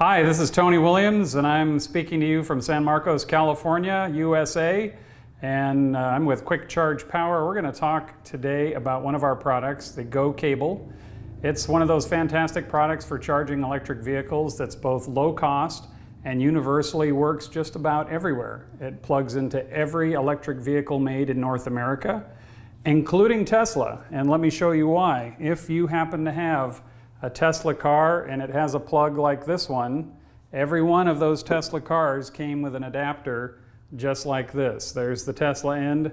Hi, this is Tony Williams, and I'm speaking to you from San Marcos, California, USA, and I'm with Quick Charge Power. We're going to talk today about one of our products, the GoCable. It's one of those fantastic products for charging electric vehicles that's both low cost and universally works just about everywhere. It plugs into every electric vehicle made in North America, including Tesla, and let me show you why. If you happen to have a Tesla car and it has a plug like this one, every one of those Tesla cars came with an adapter just like this. There's the Tesla end,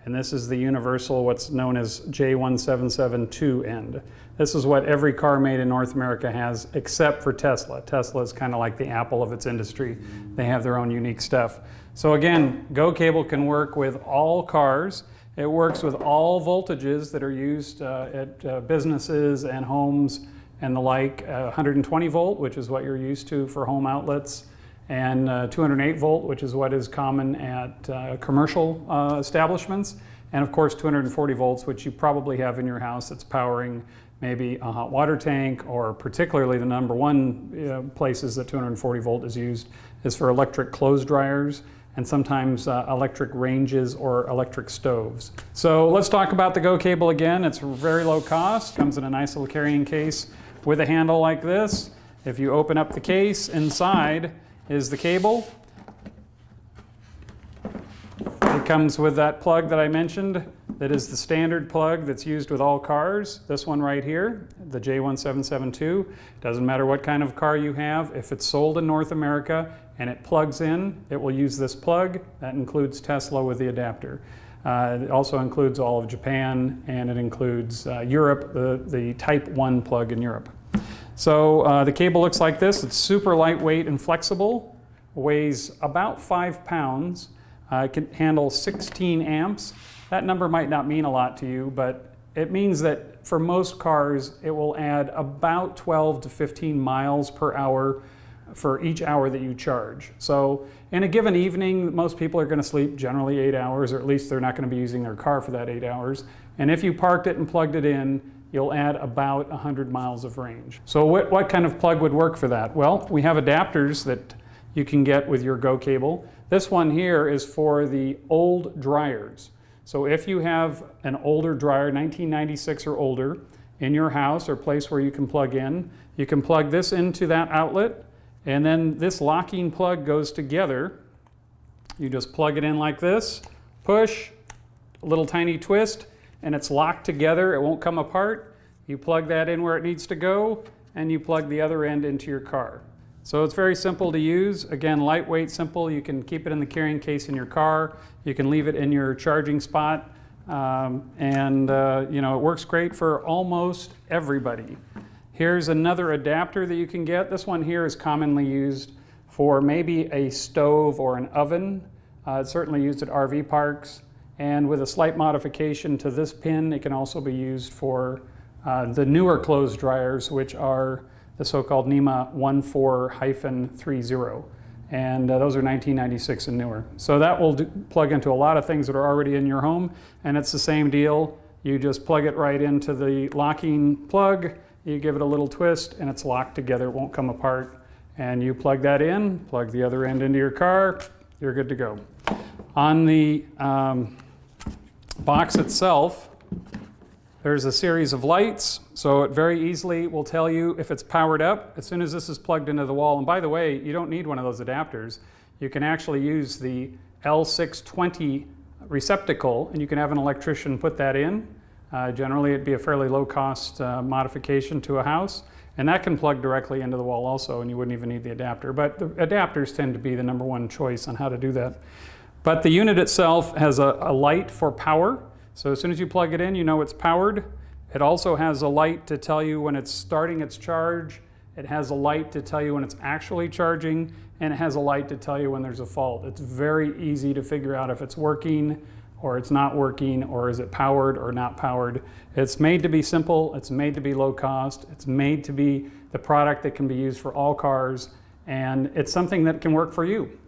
and this is the universal, what's known as J1772 end. This is what every car made in North America has, except for Tesla. Tesla is kind of like the Apple of its industry. They have their own unique stuff. So again, GoCable can work with all cars. It works with all voltages that are used at businesses and homes and the like. 120 volt, which is what you're used to for home outlets, and 208 volt, which is what is common at commercial establishments, and of course 240 volts, which you probably have in your house that's powering maybe a hot water tank, or particularly the number one places that 240 volt is used is for electric clothes dryers and sometimes electric ranges or electric stoves. So let's talk about the GoCable again. It's very low cost, comes in a nice little carrying case with a handle like this. If you open up the case, inside is the cable. It comes with that plug that I mentioned that is the standard plug that's used with all cars. This one right here, the J1772. Doesn't matter what kind of car you have. If it's sold in North America and it plugs in, it will use this plug. That includes Tesla with the adapter. It also includes all of Japan, and it includes Europe, the Type 1 plug in Europe. So the cable looks like this. It's super lightweight and flexible, weighs about 5 pounds. It can handle 16 amps. That number might not mean a lot to you, but it means that for most cars, it will add about 12 to 15 miles per hour for each hour that you charge. So in a given evening, most people are going to sleep generally 8 hours, or at least they're not going to be using their car for that 8 hours. And if you parked it and plugged it in, you'll add about 100 miles of range. So what kind of plug would work for that? Well, we have adapters that you can get with your GoCable. This one here is for the old dryers. So if you have an older dryer, 1996 or older, in your house or place where you can plug in, you can plug this into that outlet, and then this locking plug goes together. You just plug it in like this, push, a little tiny twist, and it's locked together. It won't come apart. You plug that in where it needs to go, and you plug the other end into your car. So it's very simple to use. Again, lightweight, simple. You can keep it in the carrying case in your car. You can leave it in your charging spot. You know, it works great for almost everybody. Here's another adapter that you can get. This one here is commonly used for maybe a stove or an oven. It's certainly used at RV parks. And with a slight modification to this pin, it can also be used for the newer clothes dryers, which are the so-called NEMA 14-30. And those are 1996 and newer. So that will plug into a lot of things that are already in your home. And it's the same deal. You just plug it right into the locking plug. You give it a little twist, and it's locked together. It won't come apart. And you plug that in, plug the other end into your car, you're good to go. On the box itself, there's a series of lights, so it very easily will tell you if it's powered up as soon as this is plugged into the wall. And by the way, you don't need one of those adapters. You can actually use the L620 receptacle, and you can have an electrician put that in. Generally, it'd be a fairly low-cost modification to a house, and that can plug directly into the wall also, and you wouldn't even need the adapter. But the adapters tend to be the number one choice on how to do that. But the unit itself has a light for power. So as soon as you plug it in, you know it's powered. It also has a light to tell you when it's starting its charge. It has a light to tell you when it's actually charging, and it has a light to tell you when there's a fault. It's very easy to figure out if it's working or it's not working, or is it powered or not powered. It's made to be simple. It's made to be low cost. It's made to be the product that can be used for all cars, and it's something that can work for you.